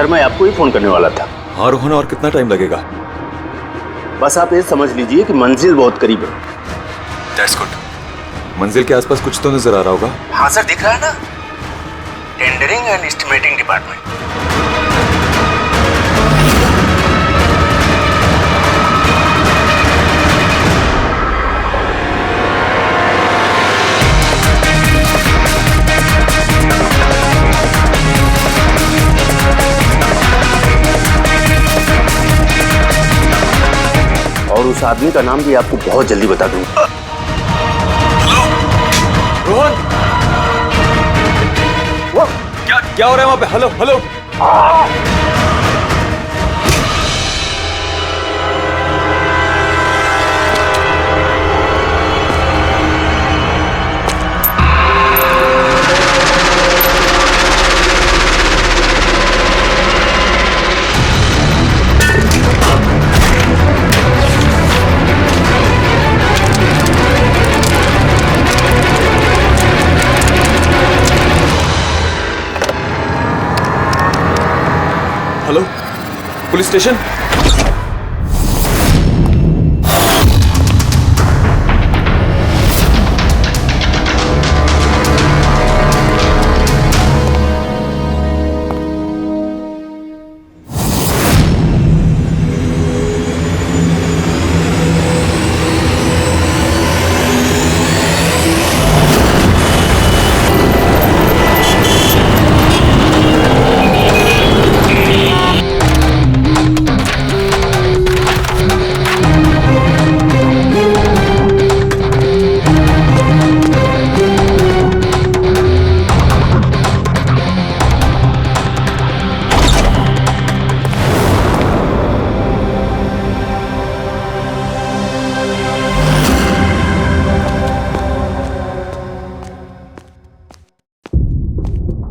खैर मैं आपको ही फोन करने वाला था। हाँ रोहन, और कितना टाइम लगेगा? बस आप ये समझ लीजिए कि मंजिल बहुत करीब है। That's good. मंजिल के आसपास कुछ तो नजर आ रहा होगा। हाँ सर, दिख रहा है ना, टेंडरिंग एंड एस्टिमेटिंग डिपार्टमेंट। और उस आदमी का नाम भी आपको बहुत जल्दी बता दूंगा। रोहन, वो क्या हो रहा है वहां पे? Hello hello. Hello, police station.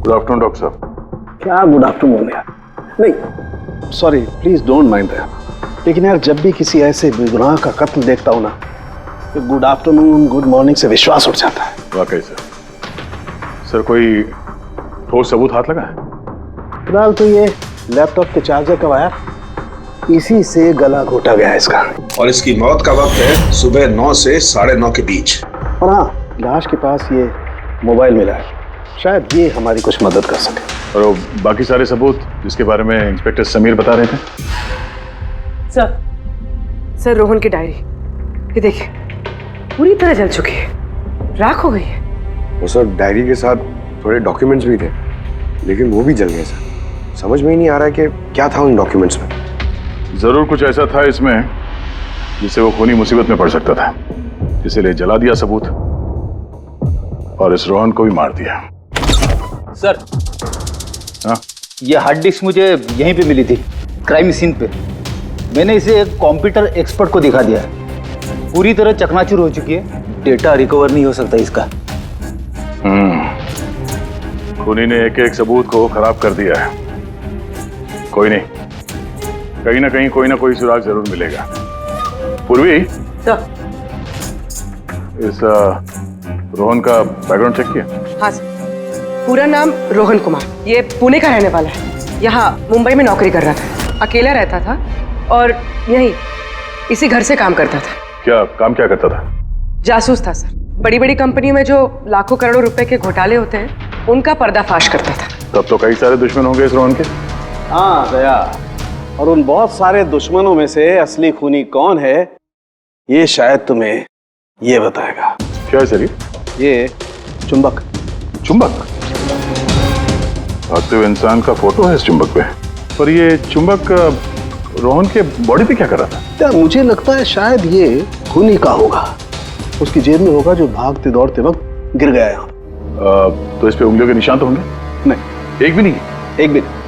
Good afternoon doctor साहब। क्या गुड आफ्टरनून यार? नहीं sorry, please don't mind that. लेकिन यार जब भी किसी ऐसे बेगुनाह का कत्ल देखता हूं ना, तो गुड आफ्टरनून गुड मॉर्निंग से विश्वास उठ जाता है। वाकई सर कोई ठोस सबूत हाथ लगा है? फिलहाल तो ये लैपटॉप के चार्जर का वायर, इसी से गला घोटा गया है इसका। और इसकी मौत का वक्त है सुबह 9 से 9:30 के बीच। और हाँ, लाश के पास ये मोबाइल मिला है, शायद ये हमारी कुछ मदद कर सके। और वो बाकी सारे सबूत जिसके बारे में इंस्पेक्टर समीर बता रहे थे? सर रोहन की डायरी, ये देखिए पूरी तरह जल चुकी है, राख हो गई है। वो सर डायरी के साथ थोड़े डॉक्यूमेंट्स भी थे, लेकिन वो भी जल गए सर। समझ में ही नहीं आ रहा है कि क्या था उन डॉक्यूमेंट्स में। जरूर कुछ ऐसा था इसमें जिससे वो खूनी मुसीबत में पड़ सकता था, इसीलिए जला दिया सबूत और इस रोहन को भी मार दिया। सर हाँ? ये हार्ड डिस्क मुझे यहीं पे मिली थी, क्राइम सीन पे। मैंने इसे एक कंप्यूटर एक्सपर्ट को दिखा दिया है, पूरी तरह चकनाचूर हो चुकी है, डेटा रिकवर नहीं हो सकता इसका। खूनी ने एक एक सबूत को खराब कर दिया है। कोई नहीं, कहीं ना कहीं कोई ना कोई सुराग जरूर मिलेगा। पूर्वी, इस रोहन का बैकग्राउंड चेक किया? हाँ सर, पूरा नाम रोहन कुमार, ये पुणे का रहने वाला है, यहाँ मुंबई में नौकरी कर रहा था, अकेला रहता था और यहीं इसी घर से काम करता था। क्या काम क्या करता था? जासूस था सर, बड़ी बड़ी कंपनियों में जो लाखों करोड़ों रुपए के घोटाले होते हैं उनका पर्दाफाश करता था। तब तो कई सारे दुश्मन होंगे इस रोहन के। हाँ दया, और उन बहुत सारे दुश्मनों में से असली खूनी कौन है ये शायद तुम्हें ये बताएगा। क्या है सर ये चुंबक। चुंबक? भागते हुए इंसान का फोटो है इस चुंबक पे, पर ये चुंबक रोहन के बॉडी पे क्या कर रहा था? क्या मुझे लगता है शायद ये खूनी का होगा, उसकी जेब में होगा जो भागते दौड़ते वक्त गिर गया यहाँ। तो इस पे उंगलियों के निशान तो होंगे? नहीं, एक भी नहीं? एक भी नहीं।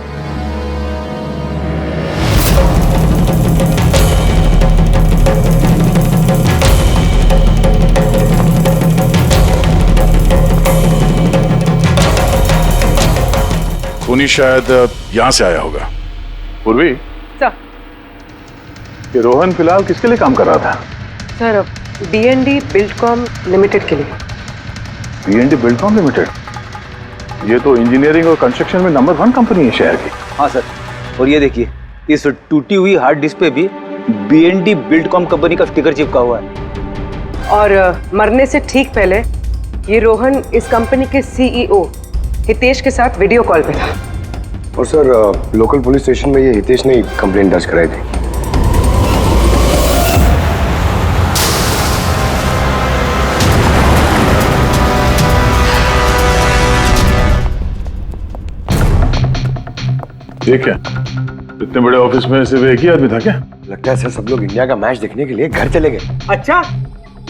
खूनी शायद यहाँ से आया होगा। पूर्वी सर, कि रोहन फिलहाल किसके लिए काम कर रहा था? सर D&D बिल्डकॉम लिमिटेड के लिए। D&D Buildcom limited? ये तो इंजीनियरिंग और कंस्ट्रक्शन में नंबर 1 कंपनी है शहर की। हाँ सर, और ये देखिए, इस टूटी हुई हार्ड डिस्क पे भी BND बिल्डकॉम कंपनी का स्टिकर चिपका हुआ है। और मरने से ठीक पहले ये रोहन इस कंपनी के CEO हितेश के साथ वीडियो कॉल पे था। और सर लोकल पुलिस स्टेशन में ये हितेश ने कंप्लेंट दर्ज कराई थी। ये क्या, इतने बड़े ऑफिस में सिर्फ एक ही आदमी था क्या? लगता है सर सब लोग इंडिया का मैच देखने के लिए घर चले गए। अच्छा,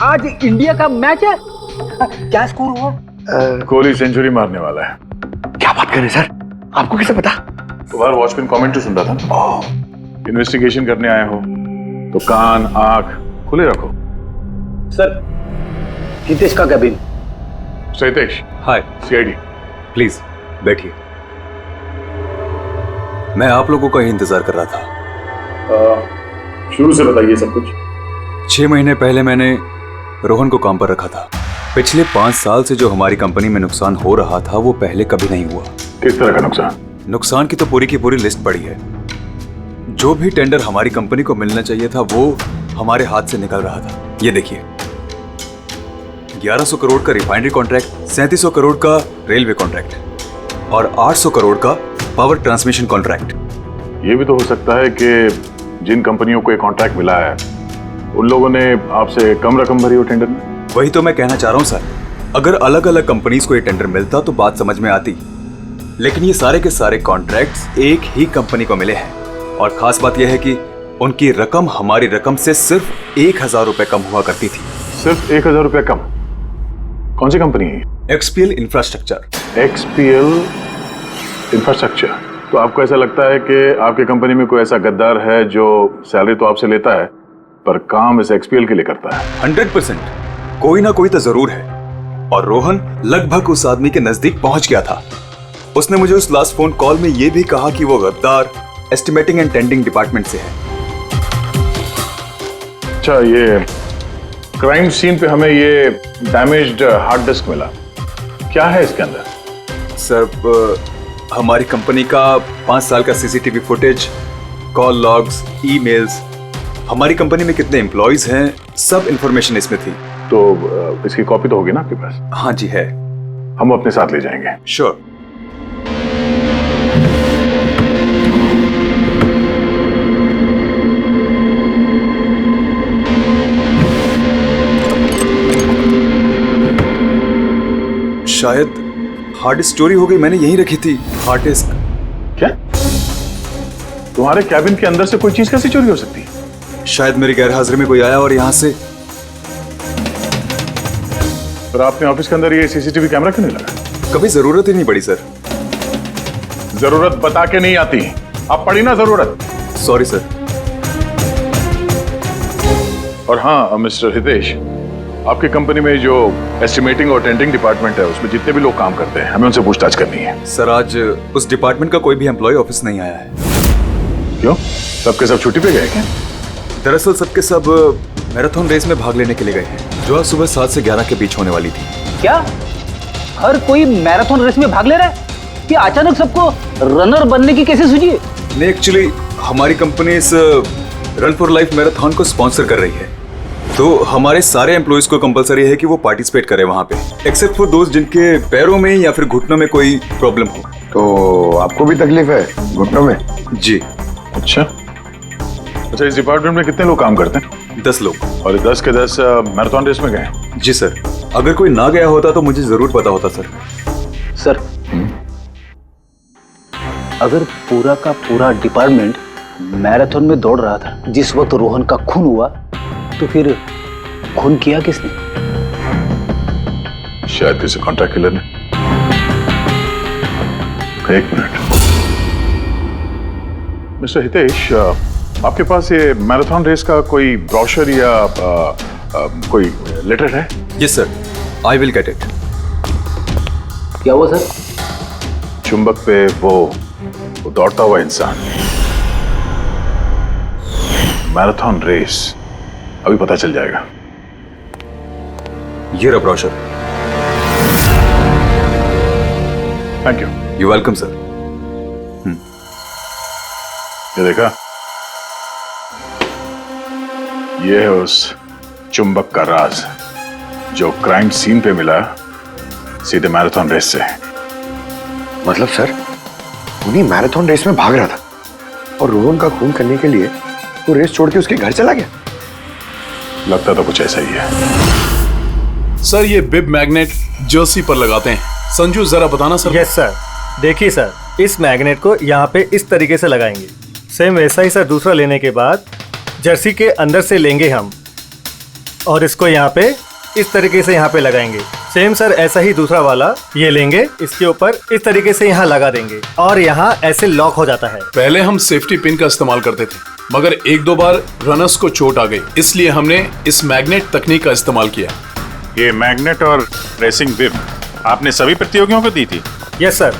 आज इंडिया का मैच है। क्या स्कोर हुआ? कोहली सेंचुरी मारने वाला है। क्या बात कर रहे हैं सर, आपको कैसे पता? बाहर वॉचमैन कमेंट्री सुन रहा था। इन्वेस्टिगेशन करने आए हो तो कान आंख खुले रखो। सर, हितेश का cabin. Hitesh, hi, CID। Please बैठिए। मैं आप लोगों का ही इंतजार कर रहा था। शुरू से बताइए सब कुछ। 6 महीने पहले मैंने रोहन को काम पर रखा था। पिछले 5 साल से जो हमारी कंपनी में नुकसान हो रहा था वो पहले कभी नहीं हुआ। किस तरह का नुकसान? नुकसान की तो पूरी की पूरी लिस्ट पड़ी है। जो भी टेंडर हमारी कंपनी को मिलना चाहिए था वो हमारे हाथ से निकल रहा था। ये देखिए, 1100 करोड़ का रिफाइनरी कॉन्ट्रैक्ट, 3700 करोड़ का रेलवे कॉन्ट्रैक्ट और 800 करोड़ का पावर ट्रांसमिशन कॉन्ट्रैक्ट। ये भी तो हो सकता है कि जिन कंपनियों को ये कॉन्ट्रैक्ट मिला है उन लोगों ने आपसे कम रकम भरी हो टेंडर में। वही तो मैं कहना चाह रहा हूं सर। अगर अलग अलग कंपनीज को ये टेंडर मिलता तो बात समझ में आती, लेकिन ये सारे के सारे कॉन्ट्रैक्ट्स एक ही कंपनी को मिले हैं। और खास बात यह है कि उनकी रकम हमारी रकम से सिर्फ 1000 रुपए कम हुआ करती थी। सिर्फ 1000 रुपया कम? कौन सी कंपनी है? XPL infrastructure. XPL infrastructure. तो आपको ऐसा लगता है कि आपकी कंपनी में कोई ऐसा गद्दार है जो सैलरी तो आपसे लेता है पर काम इस XPL के लिए करता है? 100% कोई ना कोई तो जरूर है। और रोहन लगभग उस आदमी के नजदीक पहुंच गया था। उसने मुझे उस लास्ट फोन कॉल में यह भी कहा कि वो गद्दार एस्टिमेटिंग एंड टेंडिंग डिपार्टमेंट से है। अच्छा, ये क्राइम सीन पे हमें ये डैमेज्ड हार्ड डिस्क मिला, क्या है इसके अंदर? सर, हमारी कंपनी का 5 साल का CCTV footage, call logs, emails, हमारी कंपनी में कितने एम्प्लॉइज हैं, सब इंफॉर्मेशन इसमें थी। तो इसकी कॉपी तो होगी ना आपके पास? हाँ जी है। हम अपने साथ ले जाएंगे। श्योर। शायद हार्ड डिस्क चोरी हो गई, मैंने यहीं रखी थी हार्ड डिस्क। क्या? तुम्हारे कैबिन के अंदर से कोई चीज कैसे चोरी हो सकती है? शायद मेरी गैरहाजिरी में कोई आया और यहां से। पर आपने ऑफिस के अंदर ये CCTV कैमरा क्यों नहीं लगा? कभी जरूरत ही नहीं पड़ी सर। जरूरत बता के नहीं आती, अब पड़ी ना जरूरत। Sorry sir. और हाँ मिस्टर हितेश, आपकी कंपनी में जो एस्टिमेटिंग और टेंडरिंग डिपार्टमेंट है उसमें जितने भी लोग काम करते हैं हमें उनसे पूछताछ करनी है। सर, आज उस डिपार्टमेंट का कोई भी एम्प्लॉय ऑफिस नहीं आया है। क्यों? सबके सब छुट्टी पे गए क्या? दरअसल सबके सब मैराथन रेस में भाग लेने के लिए गए हैं जो आज सुबह 7 से 11 के बीच होने वाली थी। क्या हर कोई मैराथन रेस में भाग ले रहा है? कि अचानक सबको रनर बनने की कैसे सूझी है? नहीं, एक्चुअली हमारी कंपनी इस रन फॉर लाइफ मैराथन को स्पॉन्सर कर रही है, तो हमारे सारे एम्प्लॉइज को कंपलसरी है कि वो पार्टिसिपेट करें वहां पे, एक्सेप्ट फॉर दोस्त जिनके पैरों में या फिर घुटनों में कोई प्रॉब्लम हो। तो आपको भी तकलीफ है घुटनों में? जी। अच्छा, इस डिपार्टमेंट में कितने लोग काम करते हैं? 10 लोग। और 10 के 10 मैराथन रेस में गए? जी सर। अगर कोई ना गया होता तो मुझे जरूर पता होता सर। सर, अगर पूरा का पूरा डिपार्टमेंट मैराथन में दौड़ रहा था जिस वक्त रोहन का खून हुआ, तो फिर खून किया किसने? शायद किसी कॉन्ट्रैक्ट किलर ने। एक मिनट मिस्टर हितेश, आपके पास ये मैराथन रेस का कोई ब्रोशर या कोई लेटर है? Yes sir, I will get it. क्या हुआ सर? चुंबक पे वो दौड़ता हुआ इंसान, मैराथन रेस, अभी पता चल जाएगा। ये रहा brochure. Thank you. You welcome sir. ये देखा, ये है उस चुंबक का राज जो क्राइम सीन पे मिला सीधे मैराथन रेस से। मतलब सर, उन्हीं मैराथन रेस में भाग रहा था और रोहन का खून करने के लिए वो रेस छोड़ के उसके घर चला गया। लगता तो कुछ ऐसा ही है। सर ये बिब मैग्नेट जर्सी पर लगाते हैं। संजू जरा बताना सर। यस सर, देखिए सर, इस मैग्नेट को यहाँ पे इस तरीके से लगाएंगे। सेम वैसा ही सर दूसरा लेने के बाद जर्सी के अंदर से लेंगे हम और इसको यहाँ पे इस तरीके से यहाँ पे लगाएंगे। सेम सर ऐसा ही दूसरा वाला ये लेंगे, इसके ऊपर इस तरीके से यहाँ लगा देंगे और यहाँ ऐसे लॉक हो जाता है। पहले हम सेफ्टी पिन का इस्तेमाल करते थे मगर एक दो बार रनर्स को चोट आ गई, इसलिए हमने इस मैग्नेट तकनीक का इस्तेमाल किया। ये मैग्नेट और रेसिंग बिब आपने सभी प्रतियोगियों को दी थी? यस सर,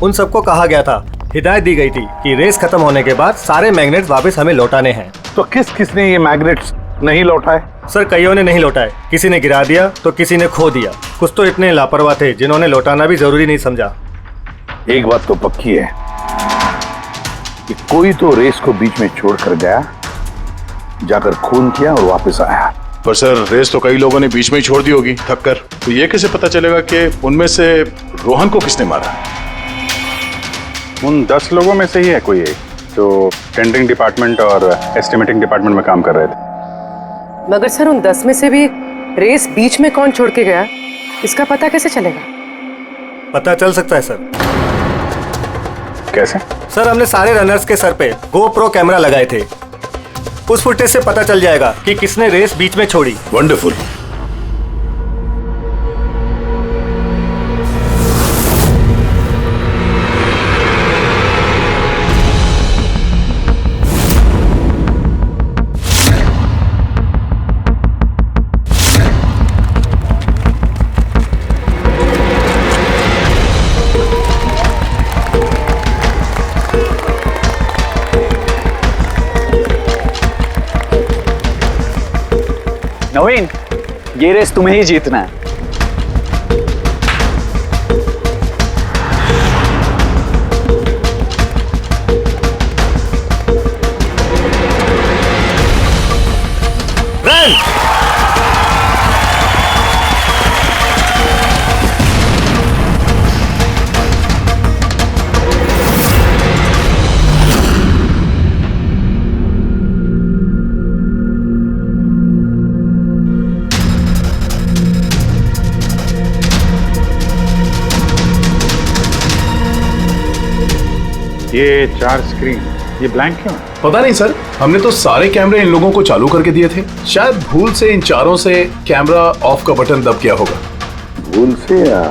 उन सबको कहा गया था, हिदायत दी गई थी कि रेस खत्म होने के बाद सारे मैग्नेट्स वापस हमें लौटाने हैं। तो किसने ये मैग्नेट्स नहीं लौटाए? सर कईयों ने नहीं लौटाए, किसी ने गिरा दिया तो किसी ने खो दिया। कुछ तो इतने लापरवाह थे जिन्होंने लौटाना भी जरूरी नहीं समझा। एक बात तो पक्की है कि कोई तो रेस को बीच में छोड़कर गया, जाकर खून किया और वापस आया। पर सर रेस तो कई लोगों ने बीच में ही छोड़ दी होगी थक कर, तो ये कैसे पता चलेगा कि उनमें से रोहन को किसने मारा? उन 10 लोगों में से ही है कोई एक जो टेंडरिंग डिपार्टमेंट और एस्टिमेटिंग डिपार्टमेंट में काम कर रहे थे। मगर सर उन 10 में से भी रेस बीच में कौन छोड़ के गया, इसका पता कैसे चलेगा? पता चल सकता है सर। कैसे? सर हमने सारे रनर्स के सर पे GoPro कैमरा लगाए थे, उस फुटेज से पता चल जाएगा कि किसने रेस बीच में छोड़ी। वंडरफुल। नवीन, ये रेस तुम्हें ही जीतना है। रन! ये 4 स्क्रीन, ये ब्लैंक क्यों? पता नहीं सर, हमने तो सारे कैमरे इन लोगों को चालू करके दिए थे। शायद भूल से इन चारों से कैमरा ऑफ का बटन दब किया होगा। भूल से या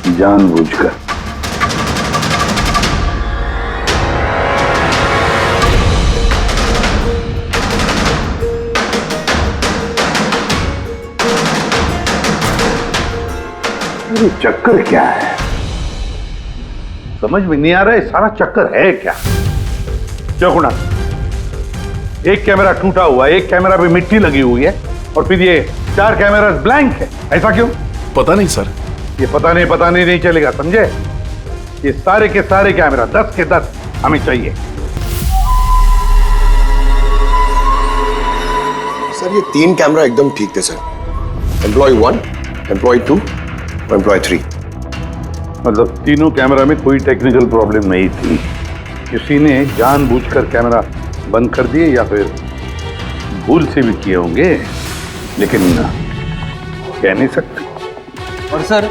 जानबूझकर? ये चक्कर क्या है? समझ में नहीं आ रहा है, सारा चक्कर है क्या? क्यों गुणा? एक कैमरा टूटा हुआ है, एक कैमरा पे मिट्टी लगी हुई है और फिर ये 4 कैमरा ब्लैंक है, ऐसा क्यों? पता नहीं सर। ये पता नहीं चलेगा, समझे? ये सारे के सारे कैमरा 10 के 10 हमें चाहिए। सर ये 3 कैमरा एकदम ठीक थे सर। एम्प्लॉय 1, एम्प्लॉय 2 और एम्प्लॉय 3। मतलब तीनों कैमरा में कोई टेक्निकल प्रॉब्लम नहीं थी, किसी ने जानबूझकर कैमरा बंद कर दिए या फिर भूल से भी किए होंगे, लेकिन कह नहीं सकते। और सर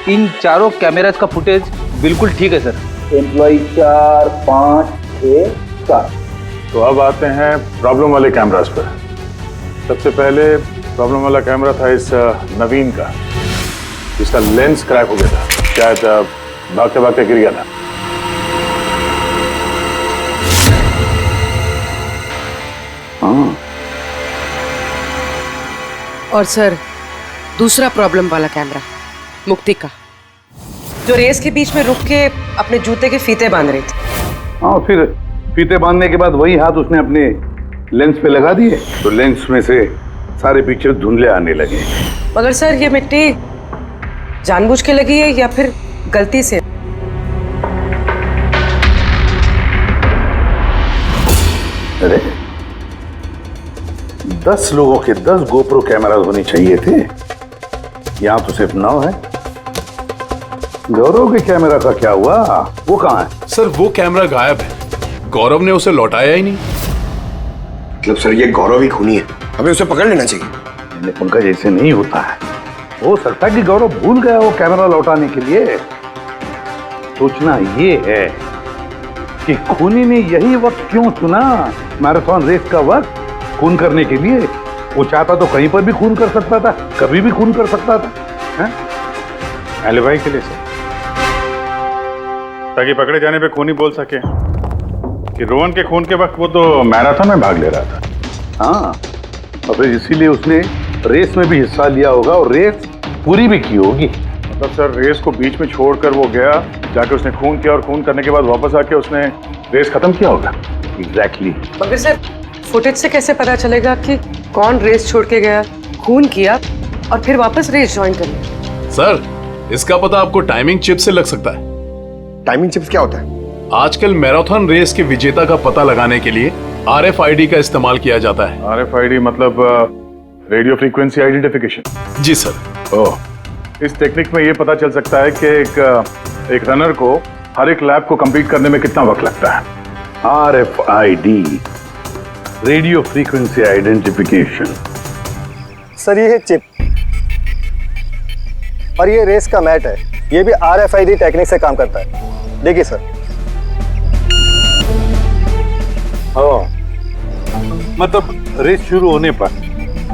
इन चारों कैमरास का फुटेज बिल्कुल ठीक है सर। एम्प्लॉय 4, 5, 6, 7। तो अब आते हैं प्रॉब्लम वाले कैमरास पर। सबसे पहले प्रॉब्लम वाला कैमरा था इस नवीन का, जिसका लेंस क्रैक हो गया था, शायद भागते भागते गिर गया था। हाँ। और सर दूसरा प्रॉब्लम वाला कैमरा मुक्ति का, जो रेस के बीच में रुक के अपने जूते के फीते बांध रही थी। हाँ, फिर फीते बांधने के बाद वही हाथ उसने अपने लेंस पे लगा दिए तो लेंस में से सारे पिक्चर धुंधले आने लगे। मगर सर ये मिट्टी जानबूझ के लगी है या फिर गलती से? अरे 10 लोगों के 10 गोप्रो कैमरा होने चाहिए थे, यहां तो सिर्फ 9 है। गौरव के कैमरा का क्या हुआ? वो कहाँ है? सर वो कैमरा गायब है, गौरव ने उसे लौटाया ही नहीं। मतलब सर ये गौरव ही खूनी है, हमें उसे पकड़ लेना चाहिए। पंकज ऐसे नहीं होता है, हो सकता है कि गौरव भूल गया वो कैमरा लौटाने के लिए। सोचना ये है कि खूनी ने यही वक्त क्यों चुना, मैराथन रेस का वक्त खून करने के लिए। वो चाहता तो कहीं पर भी खून कर सकता था, कभी भी खून कर सकता था। एलिबाई के लिए सर, ताकि पकड़े जाने पे खूनी बोल सके कि रोहन के खून के वक्त वो तो मैराथन में भाग ले रहा था। हाँ, और फिर इसीलिए उसने रेस में भी हिस्सा लिया होगा और रेस पूरी भी की होगी। मतलब सर रेस को बीच में छोड़कर वो गया, जाके उसने खून किया और खून करने के बाद वापस आके उसने रेस खत्म किया होगा। एग्जैक्टली। मगर सर फुटेज से कैसे पता चलेगा कि कौन रेस छोड़ के गया, खून किया और फिर वापस रेस ज्वाइन कर लिया? सर इसका पता आपको टाइमिंग चिप से लग सकता है। टाइमिंग चिप्स क्या होता है? आजकल मैराथन रेस के विजेता का पता लगाने के लिए RFID का इस्तेमाल किया जाता है। RFID मतलब रेडियो फ्रीक्वेंसी आइडेंटिफिकेशन। जी सर। ओह, इस टेक्निक में ये पता चल सकता है कि एक रनर को हर एक लैप को कंप्लीट करने में कितना वक्त लगता है। RFID, radio frequency identification. Sir ये है चिप और ये रेस का मैट है, ये भी RFID टेक्निक से काम करता है। देखिए सर। मतलब रेस शुरू होने पर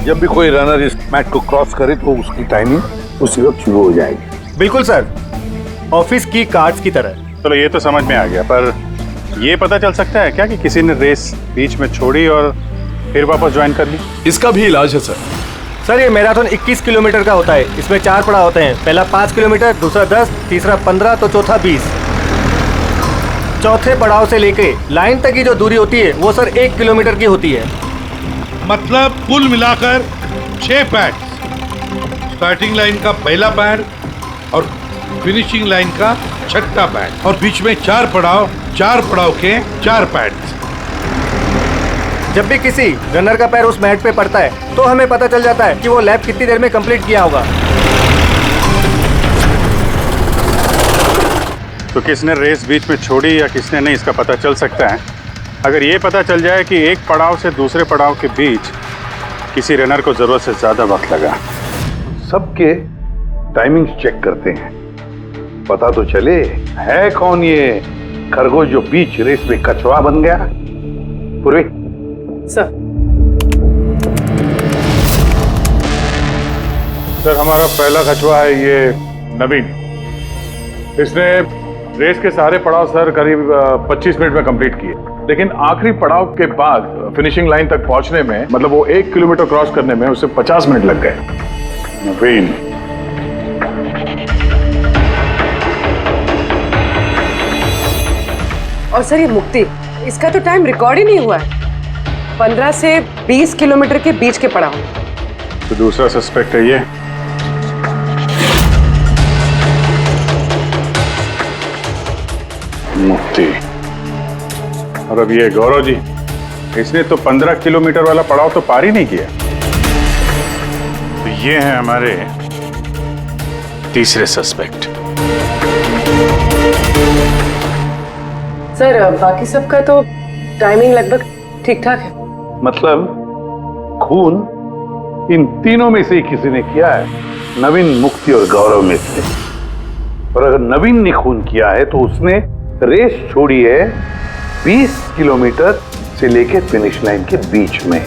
जब भी कोई रनर इस मैट को क्रॉस करे तो उसकी टाइमिंग उसी वक्त शुरू हो जाएगी। बिल्कुल सर, ऑफिस की कार्ड्स की तरह। चलो ये तो समझ में आ गया, पर ये पता चल सकता है क्या कि किसी ने रेस बीच में छोड़ी और फिर वापस ज्वाइन कर ली? इसका भी इलाज है सर। सर ये मैराथन 21 किलोमीटर का होता है, इसमें 4 पड़ाव होते हैं। पहला 5 किलोमीटर, दूसरा 10, तीसरा 15 तो चौथा 20। चौथे पड़ाव से लेके लाइन तक की जो दूरी होती है वो सर 1 किलोमीटर की होती है। मतलब कुल मिलाकर 6 पैड, स्टार्टिंग लाइन का पहला पैड और फिनिशिंग लाइन का छठा पैड, और बीच में 4 पड़ाव, 4 पड़ाव के 4 पैड। जब भी किसी रनर का पैर उस मैट पे पड़ता है तो हमें पता चल जाता है कि वो लैप कितनी देर में कंप्लीट किया होगा। तो किसने रेस बीच में छोड़ी या किसने नहीं, इसका पता चल सकता है अगर ये पता चल जाए कि एक पड़ाव से दूसरे पड़ाव के बीच किसी रनर को जरूरत से ज्यादा वक्त लगा। सबके टाइमिंग चेक करते हैं, पता तो चले है कौन ये खरगोश जो बीच रेस में कछुआ बन गया। पूर्वी सर। सर हमारा पहला कछुआ है ये नवीन। इसने रेस के सारे पड़ाव सर करीब 25 मिनट में कंप्लीट किए, लेकिन आखिरी पड़ाव के बाद फिनिशिंग लाइन तक पहुंचने में, मतलब वो 1 किलोमीटर क्रॉस करने में उसे 50 मिनट लग गए। नवीन और सर ये मुक्ति, इसका तो टाइम रिकॉर्ड ही नहीं हुआ है। 15 से 20 किलोमीटर के बीच के पड़ाव। तो दूसरा सस्पेक्ट है ये। मुक्ति। और अब ये गौरव जी, इसने तो 15 किलोमीटर वाला पड़ाव तो पार ही नहीं किया। तो ये हैं हमारे तीसरे सस्पेक्ट। सर बाकी सबका तो टाइमिंग लगभग ठीक ठाक है। मतलब खून इन तीनों में से किसी ने किया है, नवीन, मुक्ति और गौरव में से। और अगर नवीन ने खून किया है तो उसने रेस छोड़ी है 20 किलोमीटर से लेकर फिनिश लाइन के बीच में।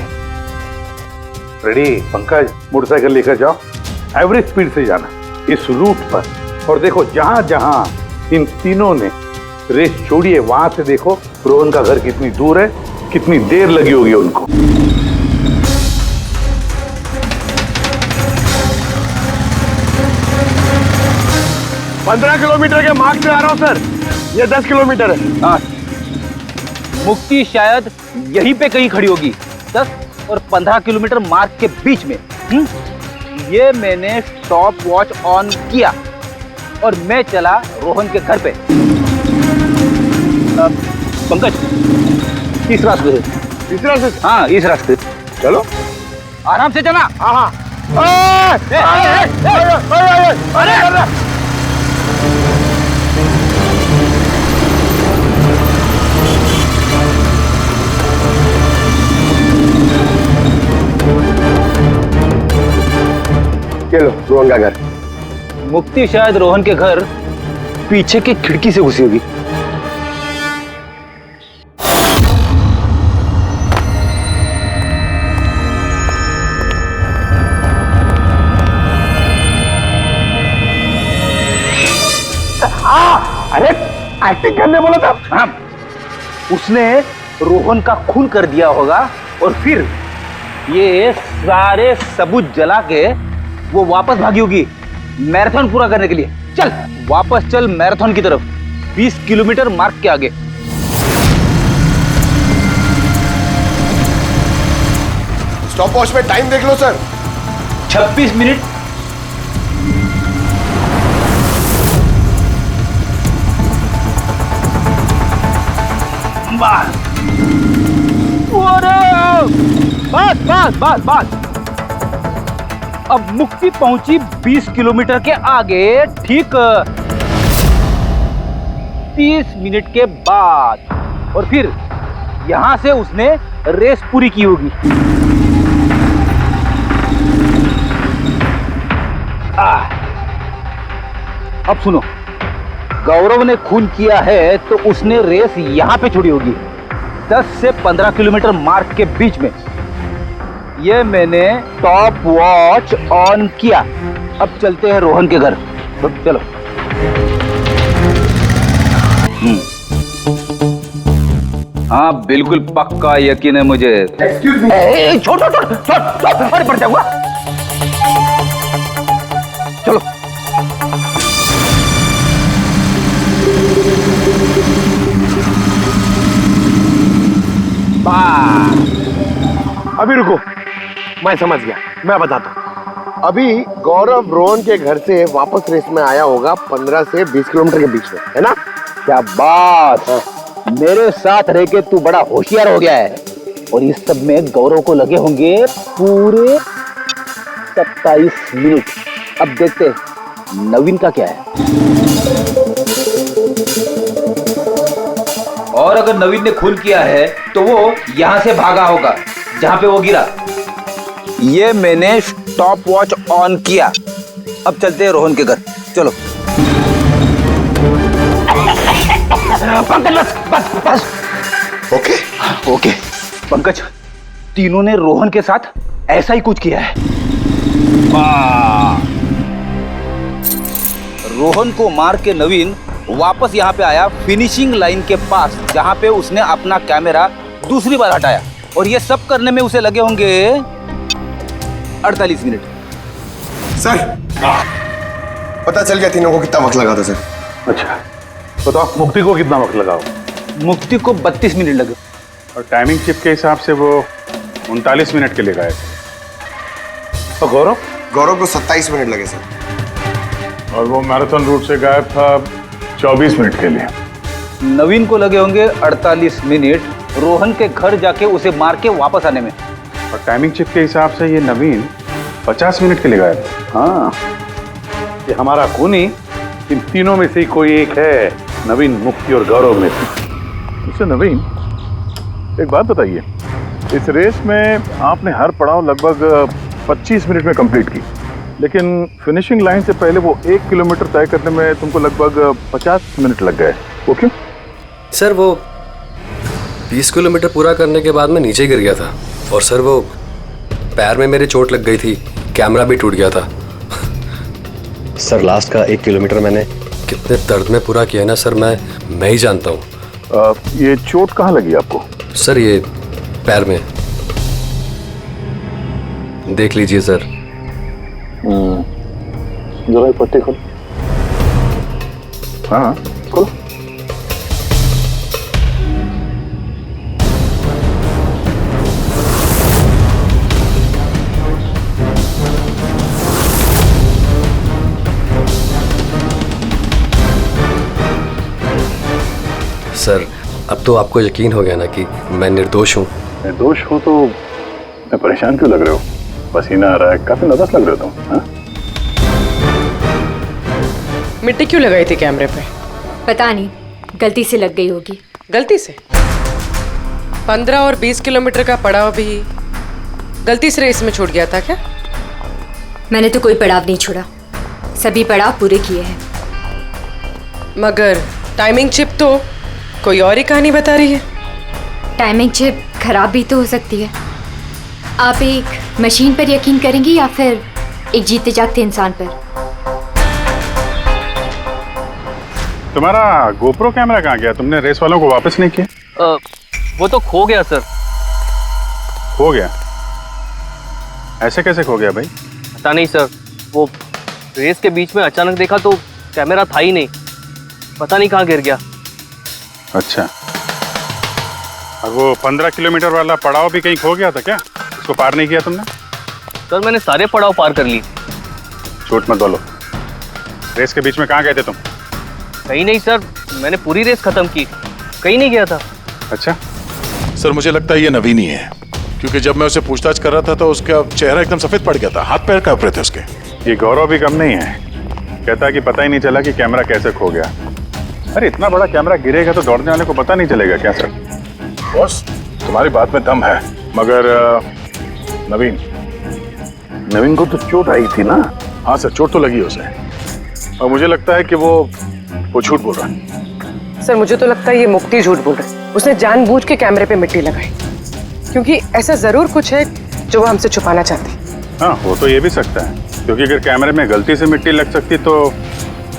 रेडी पंकज, मोटरसाइकिल लेकर जाओ, एवरेज स्पीड से जाना इस रूट पर, और देखो जहां जहां इन तीनों ने रेस छोड़ी है वहां से देखो रोहन का घर कितनी दूर है, कितनी देर लगी होगी उनको। 15 किलोमीटर के मार्क पे आ रहा हूँ सर, ये 10 किलोमीटर है। हाँ, मुक्ति शायद यहीं पे कहीं खड़ी होगी, 10 और 15 किलोमीटर मार्क के बीच में। ये मैंने स्टॉप वॉच ऑन किया और मैं चला रोहन के घर पे। पंकज, तीसरा इस रास्ते से? हाँ इस रास्ते। चलो आराम से चला। हाँ ये लो रोहन का घर। मुक्ति शायद रोहन के घर पीछे की खिड़की से घुसी होगी। अरे एक्टिंग करने बोला था। हाँ, उसने रोहन का खून कर दिया होगा और फिर ये सारे सबूत जला के वो वापस भागी होगी मैराथन पूरा करने के लिए। चल वापस चल मैराथन की तरफ, 20 किलोमीटर मार्ग के आगे। स्टॉप वॉच में टाइम देख लो सर। 26 मिनट। बस बस बस बस। अब मुक्ति पहुंची 20 किलोमीटर के आगे, ठीक 30 मिनट के बाद, और फिर यहां से उसने रेस पूरी की होगी। अब सुनो, गौरव ने खून किया है तो उसने रेस यहां पे छोड़ी होगी, 10 से 15 किलोमीटर मार्ग के बीच में। ये मैंने टॉप वॉच ऑन किया। अब चलते हैं रोहन के घर। चलो। हाँ बिल्कुल पक्का यकीन है मुझे। Excuse me. छोड़ छोड़ छोड़ छोड़, अरे पड़ जाऊंगा। चलो। अभी रुको, मैं समझ गया, मैं बताता हूँ। अभी गौरव रोहन के घर से वापस रेस में आया होगा 15 से 20 किलोमीटर के बीच में, है ना? क्या बात। मेरे साथ रह के तू बड़ा होशियार हो गया है। और इस सब में गौरव को लगे होंगे पूरे 27 मिनट। अब देखते नवीन का क्या है। और अगर नवीन ने खून किया है तो वो यहां से भागा होगा जहां पे वो गिरा। ये मैंने स्टॉप वॉच ऑन किया। अब चलते हैं रोहन के घर। चलो। पंकज बस बस बस। ओके ओके पंकज, तीनों ने रोहन के साथ ऐसा ही कुछ किया है। रोहन को मार के नवीन वापस यहाँ पे आया फिनिशिंग लाइन के पास, जहाँ पे उसने अपना कैमरा दूसरी बार हटाया। और ये सब करने में उसे लगे होंगे 48 मिनट। सर पता चल गया तीनों को कितना वक्त लगा था सर। अच्छा बताओ, मुक्ति को कितना वक्त लगा? मुक्ति को 32 मिनट लगे। और टाइमिंग चिप के हिसाब से वो 39 मिनट के लिए गए थे। और गौरव? गौरव को 27 मिनट लगे सर। और वो मैराथन रूट से गायब था 24 मिनट के लिए। नवीन को लगे होंगे 48 मिनट रोहन के घर जाके उसे मार के वापस आने में। और टाइमिंग चिप के हिसाब से ये नवीन 50 मिनट के लिए गायब था। हाँ, ये हमारा खूनी इन तीनों में से कोई एक है, नवीन, मुक्ति और गौरव में से। उससे नवीन, एक बात बताइए, इस रेस में आपने हर पड़ाव लगभग 25 मिनट में कंप्लीट की, लेकिन फिनिशिंग लाइन से पहले वो 1 किलोमीटर तय करने में तुमको लगभग 50 मिनट लग गए। वो क्यों? सर वो 20 किलोमीटर पूरा करने के बाद मैं नीचे गिर गया था और सर वो पैर में मेरे चोट लग गई थी, कैमरा भी टूट गया था। सर लास्ट का 1 किलोमीटर मैंने कितने दर्द में पूरा किया ना सर, मैं ही जानता हूँ। ये चोट कहाँ लगी आपको? सर ये पैर में, देख लीजिए सर। जरा पट्टी खोलो। हाँ खोलो। सर अब तो आपको यकीन हो गया ना कि मैं निर्दोष हूँ। निर्दोष हो तो मैं परेशान क्यों लग रहे हो? पसीना आ रहा है, काफी नर्वस लग रहे हो तुम। हाँ? मिट्टी क्यों लगाई थी कैमरे पे? पता नहीं, गलती से लग गई होगी। गलती से? 15 और 20 किलोमीटर का पड़ाव भी गलती से रेस में छूट गया था क्या? मैंने तो कोई पड़ाव नहीं छोड़ा, सभी पड़ाव पूरे किए हैं। मगर टाइमिंग चिप तो कोई और ही कहानी बता रही है। टाइमिंग चिप खराब भी तो हो सकती है। आप एक मशीन पर यकीन करेंगी या फिर एक जीते जागते इंसान पर? तुम्हारा गोप्रो कैमरा कहाँ गया? तुमने रेस वालों को वापस नहीं किया? वो तो खो गया सर। खो गया? ऐसे कैसे खो गया भाई? पता नहीं सर, वो रेस के बीच में अचानक देखा तो कैमरा था ही नहीं, पता नहीं कहाँ गिर गया। अच्छा, और वो 15 किलोमीटर वाला पड़ाव भी कहीं खो गया था क्या? उसको पार नहीं किया तुमने? सर मैंने सारे पड़ाव पार कर लिए। झूठ मत बोलो, रेस के बीच में कहाँ गए थे तुम? कहीं नहीं सर, मैंने पूरी रेस खत्म की, कहीं नहीं गया था। अच्छा सर, मुझे लगता है ये नवीन ही है, क्योंकि जब मैं उसे पूछताछ कर रहा था तो उसका चेहरा एकदम सफेद पड़ गया था, हाथ पैर कांप रहे थे उसके। ये गौरव भी कम नहीं है, कहता है कि पता ही नहीं चला कि कैमरा कैसे खो गया। अरे इतना बड़ा कैमरा गिरेगा तो दौड़ने वाले को पता नहीं चलेगा क्या सर? बॉस, तुम्हारी बात में दम है, मगर नवीन को तो चोट आई थी ना? हाँ सर, चोट तो लगी उसे, और मुझे लगता है कि वो झूठ बोल रहा है। सर मुझे तो लगता है ये मुक्ति झूठ बोल रहा है। उसने जानबूझ के कैमरे पे मिट्टी लगाई, क्योंकि ऐसा जरूर कुछ है जो वो हमसे छुपाना चाहती है। हाँ, हो तो ये भी सकता है, क्योंकि अगर कैमरे में गलती से मिट्टी लग सकती तो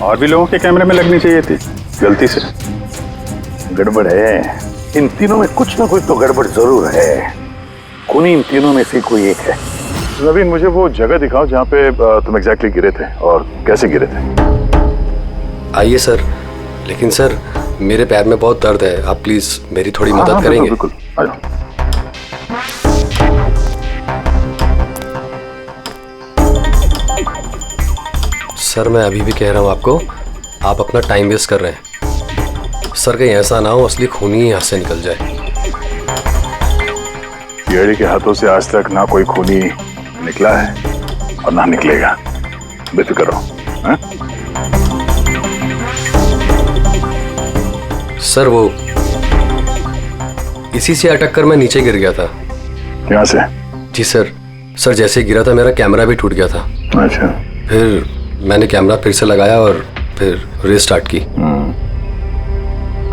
और भी लोगों के कैमरे में लगनी चाहिए थी गलती से। गड़बड़ है, इन तीनों में कुछ ना कुछ तो गड़बड़ जरूर है। खूनी इन तीनों में से कोई एक है। नवीन, मुझे वो जगह दिखाओ जहाँ पे तुम एग्जैक्टली गिरे थे और कैसे गिरे थे। आइए सर, लेकिन सर मेरे पैर में बहुत दर्द है, आप प्लीज मेरी थोड़ी मदद करेंगे? बिल्कुल, आ जाओ। सर मैं अभी भी कह रहा हूँ आपको, आप अपना टाइम वेस्ट कर रहे हैं। सर कहीं ऐसा ना हो असली खूनी यहाँ से निकल जाए। कीड़ी के हाथों से आज तक ना कोई खूनी निकला है और ना निकलेगा, बेफिक्र रहो। हाँ? सर वो इसी से अटक कर मैं नीचे गिर गया था। यहाँ से? जी सर जैसे गिरा था मेरा कैमरा भी टूट गया था। अच्छा। फिर मैंने कैमरा फिर से लगाया और फिर रेस स्टार्ट की।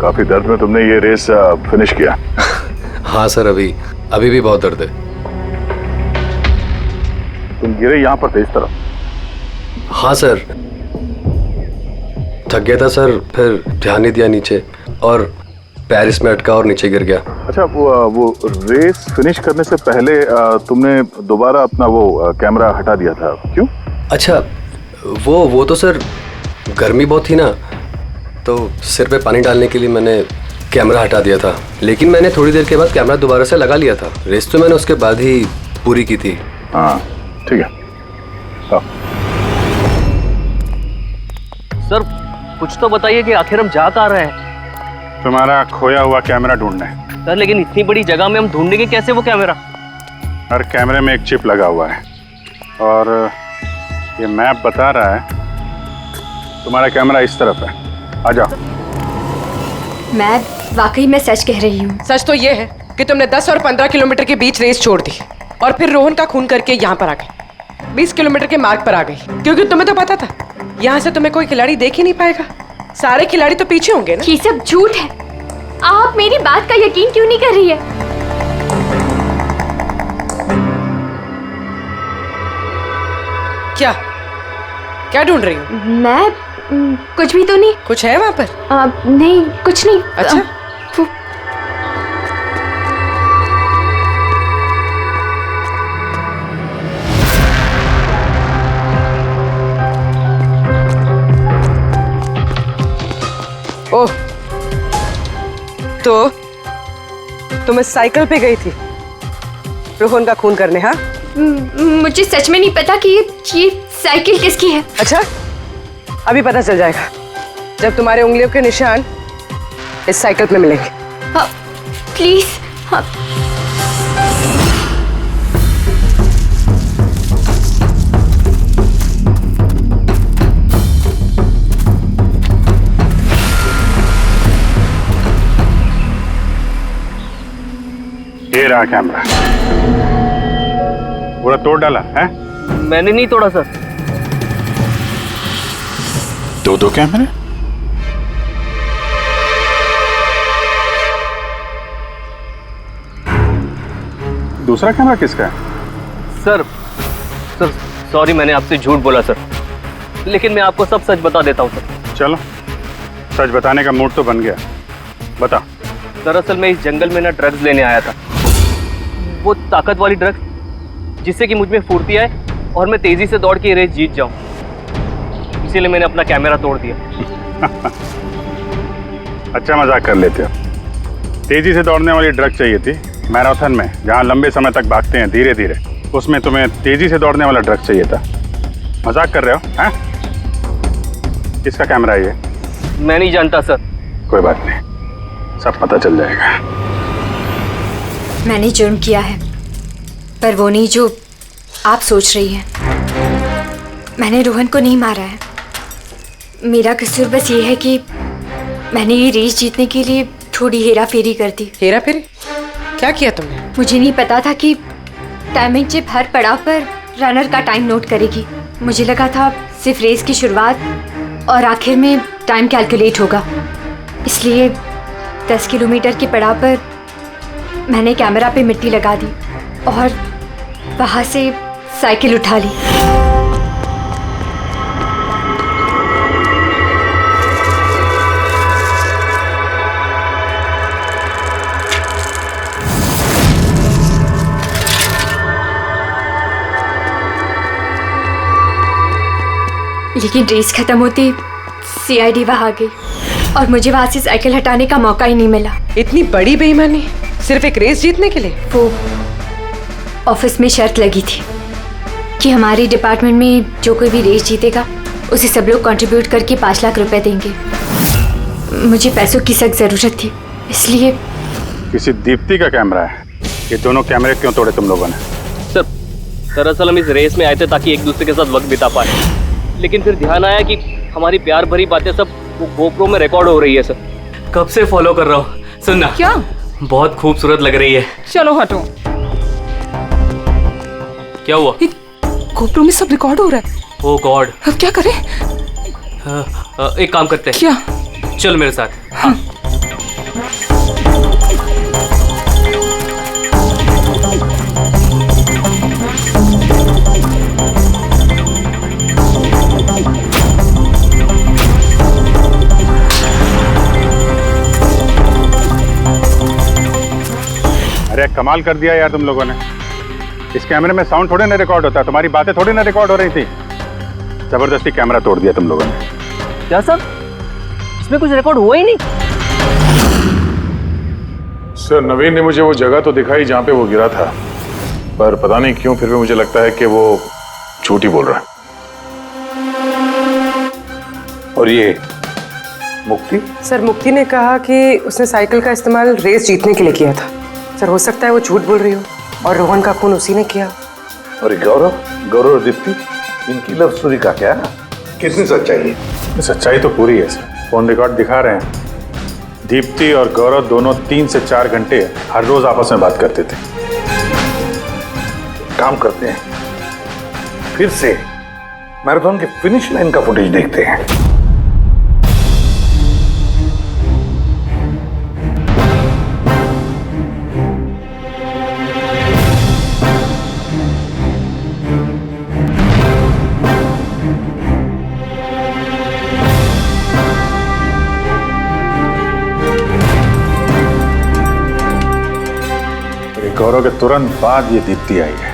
काफी दर्द में तुमने ये रेस फिनिश किया? हाँ सर, अभी भी बहुत दर्द है। तुम गिरे यहाँ पर तेज तरफ? हाँ सर, थक गया था सर, फिर ध्यान नहीं दिया नीचे और पैर इसमें अटका और नीचे गिर गया। अच्छा, वो रेस फिनिश करने से पहले तुमने दोबारा अपना वो कैमरा हटा दिया था, क्यों? अच्छा, वो तो सर गर्मी बहुत थी ना, तो सिर पे पानी डालने के लिए मैंने कैमरा हटा दिया था, लेकिन मैंने थोड़ी देर के बाद कैमरा दोबारा से लगा लिया था। रेस तो मैंने उसके बाद ही पूरी की थी। हाँ ठीक है। सर कुछ तो बताइए कि आखिर हम जा कहाँ रहे हैं? तुम्हारा खोया हुआ कैमरा ढूंढने। सर लेकिन इतनी बड़ी जगह में हम ढूंढेंगे कैसे वो कैमरा? हर कैमरे में एक चिप लगा हुआ है और ये मैप बता रहा है तुम्हारा कैमरा इस तरफ है। आ जाओ। मैं वाकई में सच कह रही हूँ। सच तो ये है कि तुमने 10 और 15 किलोमीटर के बीच रेस छोड़ दी और फिर रोहन का खून करके यहाँ पर आ गई, 20 किलोमीटर के मार्ग पर आ गई, क्योंकि तुम्हें तो पता था यहाँ से तुम्हें कोई खिलाड़ी देख ही नहीं पाएगा, सारे खिलाड़ी तो पीछे होंगे ना। ये सब झूठ है, आप मेरी बात का यकीन क्यों नहीं कर रही है? क्या ढूंढ रही हो? मैं कुछ भी तो नहीं। कुछ है वहाँ पर? नहीं, कुछ नहीं। अच्छा। ओह, तो तुम इस साइकिल पे गई थी रोहन का खून करने? हाँ, मुझे सच में नहीं पता कि ये साइकिल किसकी है। अच्छा, अभी पता चल जाएगा जब तुम्हारे उंगलियों के निशान इस साइकिल पे मिलेंगे। प्लीज। रहा कैमरा? पूरा तोड़ डाला है? मैंने नहीं तोड़ा सर। दो कैमरे? दूसरा कैमरा किसका है? सर सॉरी, मैंने आपसे झूठ बोला सर, लेकिन मैं आपको सब सच बता देता हूँ सर। चलो, सच बताने का मूड तो बन गया, बता। दरअसल मैं इस जंगल में ना ड्रग्स लेने आया था, वो ताकत वाली ड्रग्स जिससे कि मुझ में फुर्ती आए और मैं तेजी से दौड़ के रेस जीत जाऊं। इसीलिए मैंने अपना कैमरा तोड़ दिया। अच्छा मजाक कर लेते हो। तेजी से दौड़ने वाली ड्रग चाहिए थी मैराथन में, जहाँ लंबे समय तक भागते हैं धीरे धीरे, उसमें तुम्हें तेजी से दौड़ने वाला ड्रग चाहिए था। मजाक कर रहे हो हैं? किसका कैमरा है ये? मैं नहीं जानता सर। कोई बात नहीं, सब पता चल जाएगा। मैंने जुर्म किया है, पर वो नहीं जो आप सोच रही हैं। मैंने रोहन को नहीं मारा है। मेरा कसूर बस ये है कि मैंने ये रेस जीतने के लिए थोड़ी हेरा फेरी कर दी। हेरा फेरी? क्या किया तुमने? मुझे नहीं पता था कि टाइमिंग चिप हर पड़ाव पर रनर का टाइम नोट करेगी। मुझे लगा था सिर्फ रेस की शुरुआत और आखिर में टाइम कैलकुलेट होगा, इसलिए 10 किलोमीटर के पड़ाव पर मैंने कैमरा पे मिट्टी लगा दी और वहाँ से साइकिल उठा ली। लेकिन रेस खत्म होती सीआईडी वहां आ गई और मुझे वहां से साइकिल हटाने का मौका ही नहीं मिला। इतनी बड़ी बेईमानी सिर्फ एक रेस जीतने के लिए? वो ऑफिस में शर्त लगी थी कि हमारे डिपार्टमेंट में जो कोई भी रेस जीतेगा उसे सब लोग कंट्रीब्यूट करके 5 लाख रुपए देंगे। मुझे पैसों की सख्त जरूरत थी, इसलिए। किसी दीप्ति का कैमरा है? ये दोनों कैमरे क्यों तोड़े तुम लोगों ने? सर दरअसल हम इस रेस में आए थे ताकि एक दूसरे के साथ वक्त बिता पाए, लेकिन फिर ध्यान आया कि हमारी प्यार भरी बातें सब वो गोप्रो में रिकॉर्ड हो रही है। सर कब से फॉलो कर रहा हूँ। सुनना, क्या? बहुत खूबसूरत लग रही है। चलो हटो। क्या हुआ? गोप्रो में सब रिकॉर्ड हो रहा है। ओह गॉड, अब क्या करें? एक काम करते हैं। क्या? चल मेरे साथ। हाँ। अरे कमाल कर दिया यार तुम लोगों ने। इस कैमरे में साउंड थोड़े ना रिकॉर्ड होता, तुम्हारी बातें थोड़ी ना रिकॉर्ड हो रही थी। जबरदस्ती कैमरा तोड़ दिया तुम लोगों ने। क्या सर? इसमें कुछ रिकॉर्ड हुआ ही नहीं। सर नवीन ने मुझे वो जगह तो दिखाई जहां पे वो गिरा था, पर पता नहीं क्यों फिर भी मुझे लगता है कि वो झूठ ही बोल रहा है। और ये मुक्ति? सर मुक्ति ने कहा कि उसने साइकिल का इस्तेमाल रेस जीतने के लिए किया था। सर हो सकता है वो झूठ बोल रही हो और रोहन का खून उसी ने किया। और गौरव और दीप्ति, इनकी लव स्टोरी का क्या? कितनी सच्चाई है? सच्चाई तो पूरी है सर, फोन रिकॉर्ड दिखा रहे हैं। दीप्ति और गौरव दोनों 3 से 4 घंटे हर रोज आपस में बात करते थे। काम करते हैं, फिर से मैराथन के फिनिश लाइन का फुटेज देखते हैं। गौरव के तुरंत बाद ये दीप्ति आई है।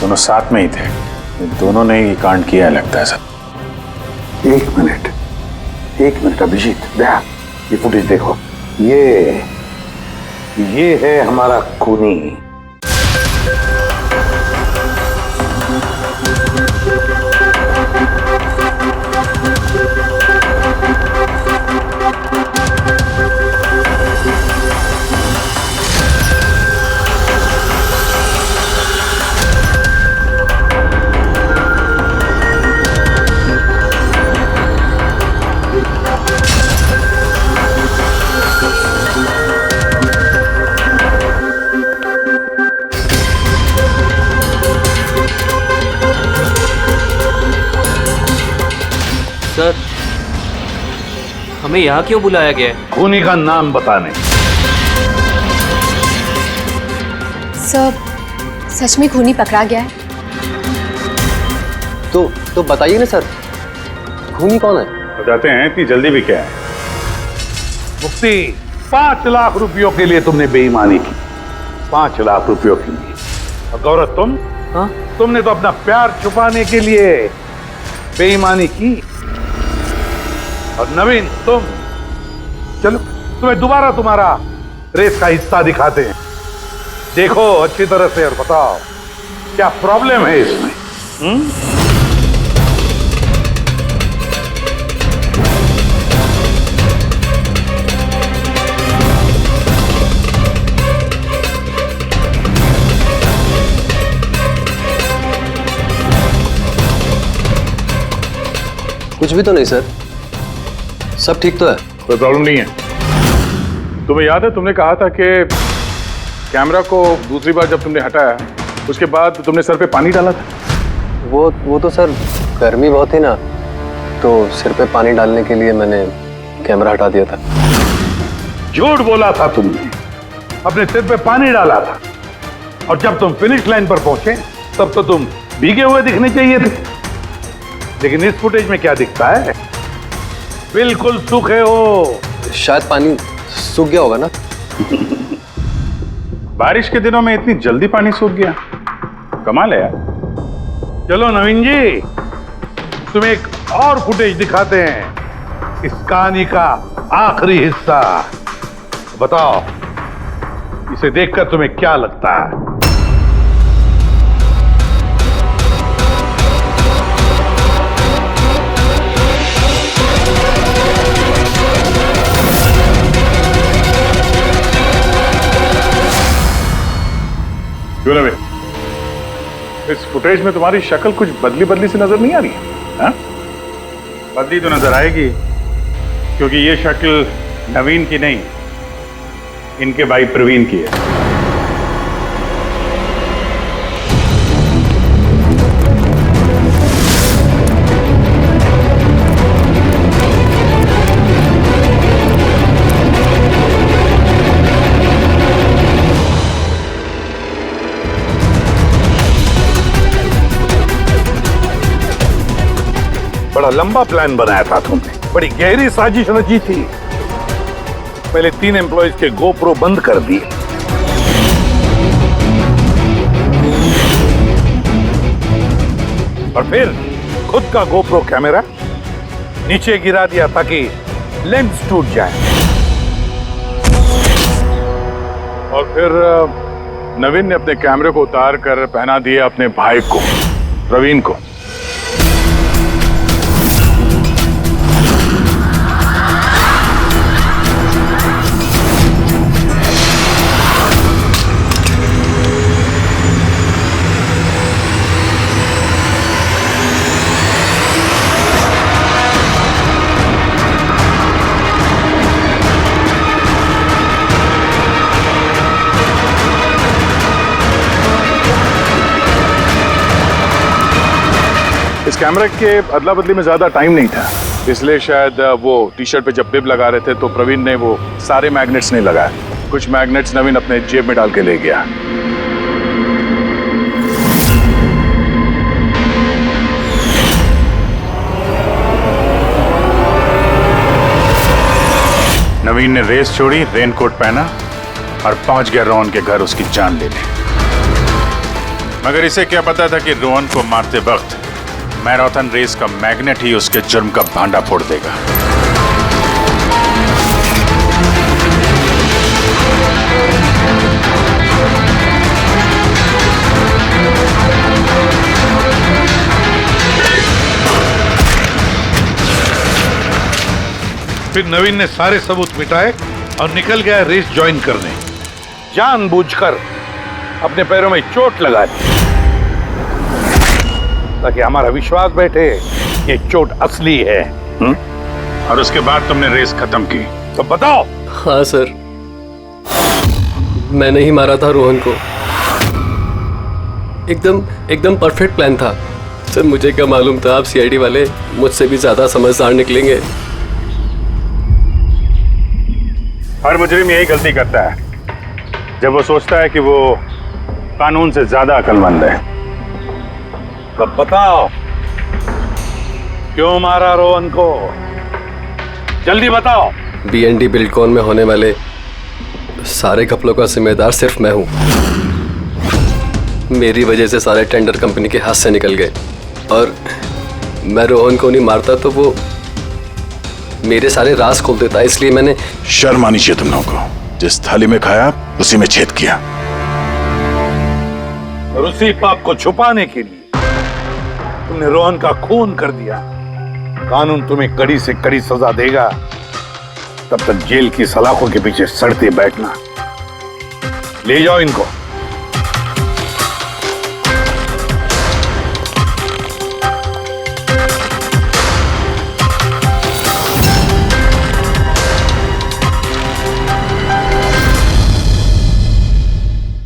दोनों साथ में ही थे, दोनों ने ही कांड किया लगता है सर। एक मिनट अभिजीत, दया ये फुटेज देखो। ये है हमारा खूनी। सर, हमें यहाँ क्यों बुलाया गया है? खूनी का नाम बताने। सर, सच में खूनी पकड़ा गया है? तो बताइए ना सर, खूनी कौन है? बताते हैं, इतनी जल्दी भी क्या है। मुफ्ती, 5 लाख रुपयों के लिए तुमने बेईमानी की। 5 लाख रुपयों के लिए। और गौरव, तुम? हाँ? तुमने तो अपना प्यार छुपाने के लिए बेईमानी की। और नवीन, तुम? चलो तुम्हें दोबारा तुम्हारा रेस का हिस्सा दिखाते हैं। देखो अच्छी तरह से और बताओ क्या प्रॉब्लम है इसमें। कुछ भी तो नहीं सर, सब ठीक तो है। कोई प्रॉब्लम नहीं है। तुम्हें याद है तुमने कहा था कि कैमरा को दूसरी बार जब तुमने हटाया उसके बाद तुमने सर पे पानी डाला था? वो तो सर गर्मी बहुत थी ना, तो सिर पे पानी डालने के लिए मैंने कैमरा हटा दिया था। झूठ बोला था तुमने, अपने सिर पे पानी डाला था। और जब तुम फिनिश लाइन पर पहुंचे तब तो तुम भीगे हुए दिखने चाहिए थे। लेकिन इस फुटेज में क्या दिखता है? बिल्कुल सूखे हो। शायद पानी सूख गया होगा ना। बारिश के दिनों में इतनी जल्दी पानी सूख गया, कमाल है यार। चलो नवीन जी, तुम्हें एक और फुटेज दिखाते हैं, इस कहानी का आखिरी हिस्सा। बताओ इसे देखकर तुम्हें क्या लगता है? क्यों नवीन, इस फुटेज में तुम्हारी शक्ल कुछ बदली बदली सी नजर नहीं आ रही है? हाँ? बदली तो नजर आएगी, क्योंकि ये शक्ल नवीन की नहीं, इनके भाई प्रवीण की है। बड़ा लंबा प्लान बनाया था तुमने, बड़ी गहरी साजिश रची थी। पहले 3 एम्प्लॉइज के गोप्रो बंद कर दिए, और फिर खुद का गोप्रो कैमरा नीचे गिरा दिया ताकि लेंस टूट जाए। और फिर नवीन ने अपने कैमरे को उतार कर पहना दिया अपने भाई को, प्रवीण को। इस कैमरे के अदला बदली में ज्यादा टाइम नहीं था, इसलिए शायद वो टी शर्ट पे जब बिब लगा रहे थे तो प्रवीण ने वो सारे मैग्नेट्स नहीं लगाए। कुछ मैग्नेट्स नवीन अपने जेब में डाल के ले गया। नवीन ने रेस छोड़ी, रेनकोट पहना और पहुंच गया रोहन के घर उसकी जान लेने। मगर इसे क्या पता था कि रोहन को मारते वक्त मैराथन रेस का मैग्नेट ही उसके जुर्म का भांडा फोड़ देगा। फिर नवीन ने सारे सबूत मिटाए और निकल गया रेस ज्वाइन करने। जानबूझकर अपने पैरों में चोट लगा दी ताकि हमारा विश्वास बैठे ये चोट असली है। और उसके बाद तुमने रेस खत्म की। तो बताओ। हाँ सर, मैंने ही मारा था रोहन को। एकदम परफेक्ट प्लान था सर मुझे क्या मालूम था आप सीआईडी वाले मुझसे भी ज्यादा समझदार निकलेंगे। हर मुजरिम यही गलती करता है जब वो सोचता है कि वो कानून से ज्यादा अक्लमंद है। तब बताओ क्यों मारा रोहन को, जल्दी बताओ। बीएनडी बिल्डकॉन में होने वाले सारे घपलों का जिम्मेदार सिर्फ मैं हूं। मेरी वजह से सारे टेंडर कंपनी के हाथ से निकल गए और मैं रोहन को नहीं मारता तो वो मेरे सारे राज खोल देता, इसलिए मैंने। शर्म आनी चाहिए तुम लोगों को। जिस थाली में खाया उसी में छेद किया। और उसी पाप को छुपाने के लिए तुमने रोहन का खून कर दिया। कानून तुम्हें कड़ी से कड़ी सजा देगा, तब तक जेल की सलाखों के पीछे सड़ते बैठना। ले जाओ इनको।